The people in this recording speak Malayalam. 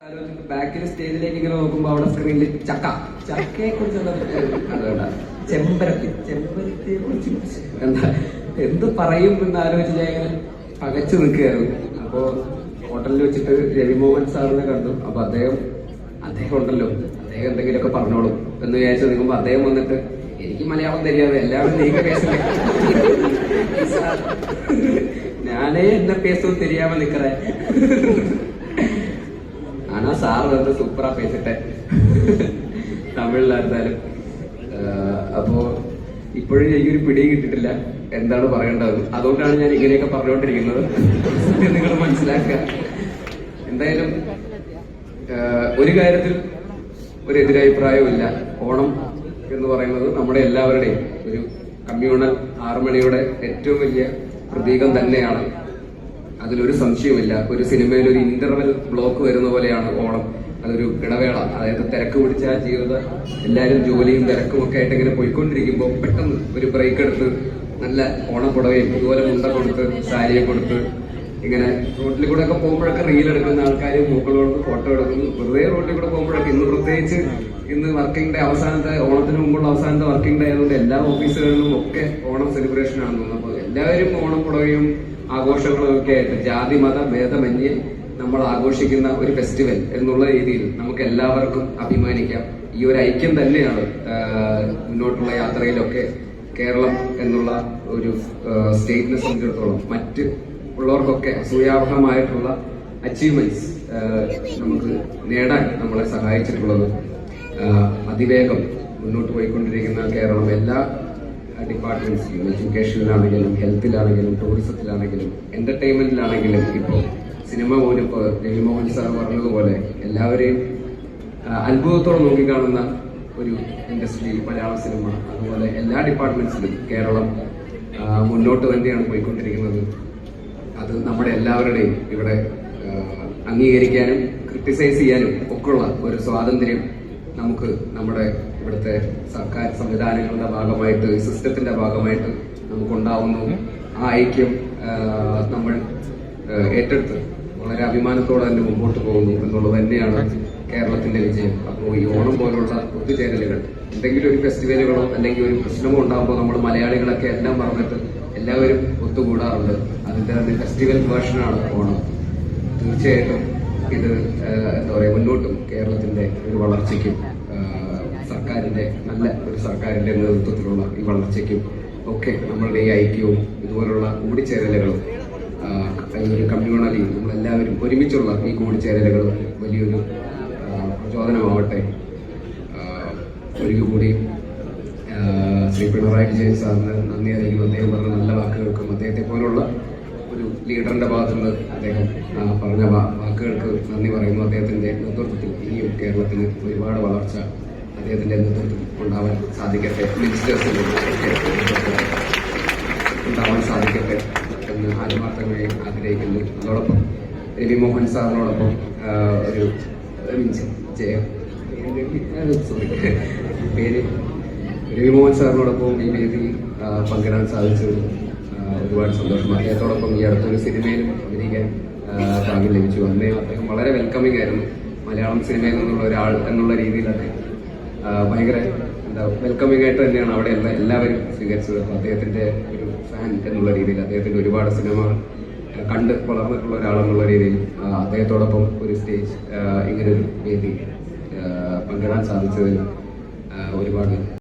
ബാക്കിൽ സ്റ്റേജിലേക്ക് ഇങ്ങനെ നോക്കുമ്പോ അവിടെ സ്ക്രീനിൽ ചക്കയെ കുറിച്ചുള്ള അതുകൊണ്ടാ ചെമ്പരത്തിയെ കുറിച്ച് എന്താ എന്ത് പറയും എന്ന് ആലോചിച്ച് ഞാൻ ഇങ്ങനെ പകച്ചു നിൽക്കുകയായിരുന്നു. അപ്പോ ഹോട്ടലിൽ വെച്ചിട്ട് രവിമോഹൻ സാറിനെ കണ്ടു. അപ്പൊ അദ്ദേഹം ഉണ്ടല്ലോ, അദ്ദേഹം എന്തെങ്കിലുമൊക്കെ പറഞ്ഞോളും എന്ന് വിചാരിച്ചു നിൽക്കുമ്പോ അദ്ദേഹം വന്നിട്ട് എനിക്ക് മലയാളം தெரியாது എല്ലാവരും നീക്ക പേസല ഞാനേ എന്നെ പേസും தெரியாம നിക്കറേ ஆனா சார் வந்து சூப்பரா பேசிட்டேன் തമിഴിലായിരുന്നാലും. അപ്പോ ഇപ്പോഴും എനിക്കൊരു പിടിയും കിട്ടിയിട്ടില്ല എന്താണ് പറയേണ്ടത്. അതുകൊണ്ടാണ് ഞാൻ ഇങ്ങനെയൊക്കെ പറഞ്ഞുകൊണ്ടിരിക്കുന്നത്. നിങ്ങൾ മനസ്സിലാക്കുക. എന്തായാലും ഒരു കാര്യത്തിൽ ഒരു എതിരഭിപ്രായവുമില്ല. ഓണം എന്ന് പറയുന്നത് നമ്മുടെ എല്ലാവരുടെയും ഒരു കമ്മ്യൂണൽ ഹാർമണിയുടെ ഏറ്റവും വലിയ പ്രതീകം തന്നെയാണ്. അതിലൊരു സംശയമില്ല. ഒരു സിനിമയിൽ ഒരു ഇന്റർവെൽ ബ്ലോക്ക് വരുന്ന പോലെയാണ് ഓണം. അതൊരു ഇടവേള, അതായത് തിരക്ക് പിടിച്ച ജീവിതം, എല്ലാവരും ജോലിയും തിരക്കും ഒക്കെ ആയിട്ട് ഇങ്ങനെ പോയിക്കൊണ്ടിരിക്കുമ്പോൾ പെട്ടെന്ന് ഒരു ബ്രേക്ക് എടുത്ത് നല്ല ഓണപ്പുടവയും ഇതുപോലെ മുണ്ട കൊടുത്ത് സാരിയെ കൊടുത്ത് ഇങ്ങനെ റോഡിൽ കൂടെ ഒക്കെ പോകുമ്പോഴൊക്കെ റീൽ എടുക്കുന്ന ആൾക്കാർ മൂക്കളോട് ഫോട്ടോ എടുക്കുന്നു. വെറുതെ റോഡിൽ കൂടെ പോകുമ്പോഴൊക്കെ ഇന്ന് പ്രത്യേകിച്ച് ഇന്ന് വർക്കിംഗ് ഡേ, അവസാനത്തെ ഓണത്തിന് മുമ്പുള്ള അവസാനത്തെ വർക്കിംഗ് ഡേ ആയതുകൊണ്ട് എല്ലാ ഓഫീസുകളിലും ഒക്കെ ഓണം സെലിബ്രേഷൻ ആണെന്ന് തോന്നുന്നു. അപ്പോൾ എല്ലാവരും ഓണപ്പുടവയും ആഘോഷങ്ങളും ഒക്കെ ആയിട്ട് ജാതി മത ഭേദമന്യേ നമ്മൾ ആഘോഷിക്കുന്ന ഒരു ഫെസ്റ്റിവൽ എന്നുള്ള രീതിയിൽ നമുക്ക് എല്ലാവർക്കും അഭിമാനിക്കാം. ഈ ഒരു ഐക്യം തന്നെയാണ് മുന്നോട്ടുള്ള യാത്രയിലൊക്കെ കേരളം എന്നുള്ള ഒരു സ്റ്റേറ്റിനെ സംബന്ധിച്ചിടത്തോളം മറ്റ് ഉള്ളവർക്കൊക്കെ അസൂയാർഹമായിട്ടുള്ള അച്ചീവ്മെന്റ്സ് നമുക്ക് നേടാൻ നമ്മളെ സഹായിച്ചിട്ടുള്ളത്. അതിവേഗം മുന്നോട്ട് പോയിക്കൊണ്ടിരിക്കുന്ന കേരളം എല്ലാ ഡിപ്പാർട്ട്മെന്റ്സിലും, എഡ്യൂക്കേഷനിലാണെങ്കിലും ഹെൽത്തിലാണെങ്കിലും ടൂറിസത്തിലാണെങ്കിലും എന്റർടൈൻമെന്റിലാണെങ്കിലും ഇപ്പോൾ സിനിമ പോലും ഇപ്പോൾ രവിമോഹൻ സാർ പറഞ്ഞതുപോലെ എല്ലാവരെയും അത്ഭുതത്തോടെ നോക്കിക്കാണുന്ന ഒരു ഇൻഡസ്ട്രി മലയാള സിനിമ. അതുപോലെ എല്ലാ ഡിപ്പാർട്ട്മെന്റ്സിലും കേരളം മുന്നോട്ട് തന്നെയാണ് പോയിക്കൊണ്ടിരിക്കുന്നത്. അത് നമ്മുടെ എല്ലാവരുടെയും ഇവിടെ അംഗീകരിക്കാനും ക്രിട്ടിസൈസ് ചെയ്യാനും ഒക്കെയുള്ള ഒരു സ്വാതന്ത്ര്യം നമുക്ക് നമ്മുടെ ഇവിടുത്തെ സർക്കാർ സംവിധാനങ്ങളുടെ ഭാഗമായിട്ട്, സിസ്റ്റത്തിന്റെ ഭാഗമായിട്ട് നമുക്കുണ്ടാവുന്നു. ആ ഐക്യം നമ്മൾ ഏറ്റെടുത്ത് വളരെ അഭിമാനത്തോടെ തന്നെ മുമ്പോട്ട് പോകുന്നു എന്നുള്ളത് തന്നെയാണ് കേരളത്തിന്റെ വിജയം. അപ്പോൾ ഈ ഓണം പോലുള്ള ഒത്തുചേരലുകൾ, എന്തെങ്കിലും ഒരു ഫെസ്റ്റിവലുകളോ അല്ലെങ്കിൽ ഒരു പ്രശ്നമോ ഉണ്ടാകുമ്പോൾ നമ്മൾ മലയാളികളൊക്കെ എല്ലാം മറന്നിട്ട് എല്ലാവരും ഒത്തുകൂടാറുണ്ട്. അതിന്റെ തന്നെ ഫെസ്റ്റിവൽ വേർഷനാണ് ഓണം. തീർച്ചയായിട്ടും ഇത് എന്താ പറയുക, മുന്നോട്ടും കേരളത്തിന്റെ ഒരു വളർച്ചയ്ക്കും സർക്കാരിന്റെ നല്ല ഒരു സർക്കാരിന്റെ നേതൃത്വത്തിലുള്ള ഈ വളർച്ചയ്ക്കും ഒക്കെ നമ്മളുടെ ഈ ഐക്യവും ഇതുപോലുള്ള കൂടിച്ചേരലുകളും ഒരു കമ്മ്യൂണലി നമ്മളെല്ലാവരും ഒരുമിച്ചുള്ള ഈ കൂടിച്ചേരലുകളും വലിയൊരു പ്രചോദനമാവട്ടെ. ഒരിക്കൽ കൂടി ശ്രീ പിണറായി വിജയൻ സാറിന് നന്ദി അറിയിക്കുന്നു. അദ്ദേഹം പറഞ്ഞ നല്ല വാക്കുകൾക്കും അദ്ദേഹത്തെ പോലുള്ള ഒരു ലീഡറിന്റെ ഭാഗത്തുനിന്ന് അദ്ദേഹം പറഞ്ഞ വാക്കുകൾക്ക് നന്ദി പറയുന്നു. അദ്ദേഹത്തിന്റെ നേതൃത്വത്തിൽ ഇനിയും കേരളത്തിന് ഒരുപാട് വളർച്ച അദ്ദേഹത്തിന്റെ നേതൃത്വത്തിൽ ഉണ്ടാവാൻ സാധിക്കട്ടെ, മിനിസ്റ്റേഴ്സിന്റെ ഉണ്ടാവാൻ സാധിക്കട്ടെ എന്ന് ആത്മാർത്ഥമായി ആഗ്രഹിക്കുന്നു. അതോടൊപ്പം രവിമോഹൻ സാറിനോടൊപ്പം ഒരു പേര് രവിമോഹൻ സാറിനോടൊപ്പം ഈ വേദിയിൽ പങ്കിടാൻ സാധിച്ചത് ഒരുപാട് സന്തോഷം. അദ്ദേഹത്തോടൊപ്പം ഈ അടുത്തൊരു സിനിമയിലും അഭിനയിക്കാൻ ഭാഗ്യം ലഭിച്ചു. അന്നേ അദ്ദേഹം വളരെ വെൽക്കമിംഗ് ആയിരുന്നു. മലയാളം സിനിമയിൽ നിന്നുള്ള ഒരാൾ എന്നുള്ള രീതിയിലൊക്കെ ഭയങ്കര വെൽക്കമിംഗ് ആയിട്ട് തന്നെയാണ് അവിടെ എല്ലാവരും സ്വീകരിച്ചത്. അദ്ദേഹത്തിന്റെ ഒരു ഫാൻ എന്നുള്ള രീതിയിൽ, അദ്ദേഹത്തിന്റെ ഒരുപാട് സിനിമകൾ കണ്ട് വളർന്നിട്ടുള്ള ഒരാളെന്നുള്ള രീതിയിൽ അദ്ദേഹത്തോടൊപ്പം ഒരു സ്റ്റേജ് ഇങ്ങനൊരു വേദി പങ്കിടാൻ സാധിച്ചതിൽ ഒരുപാട്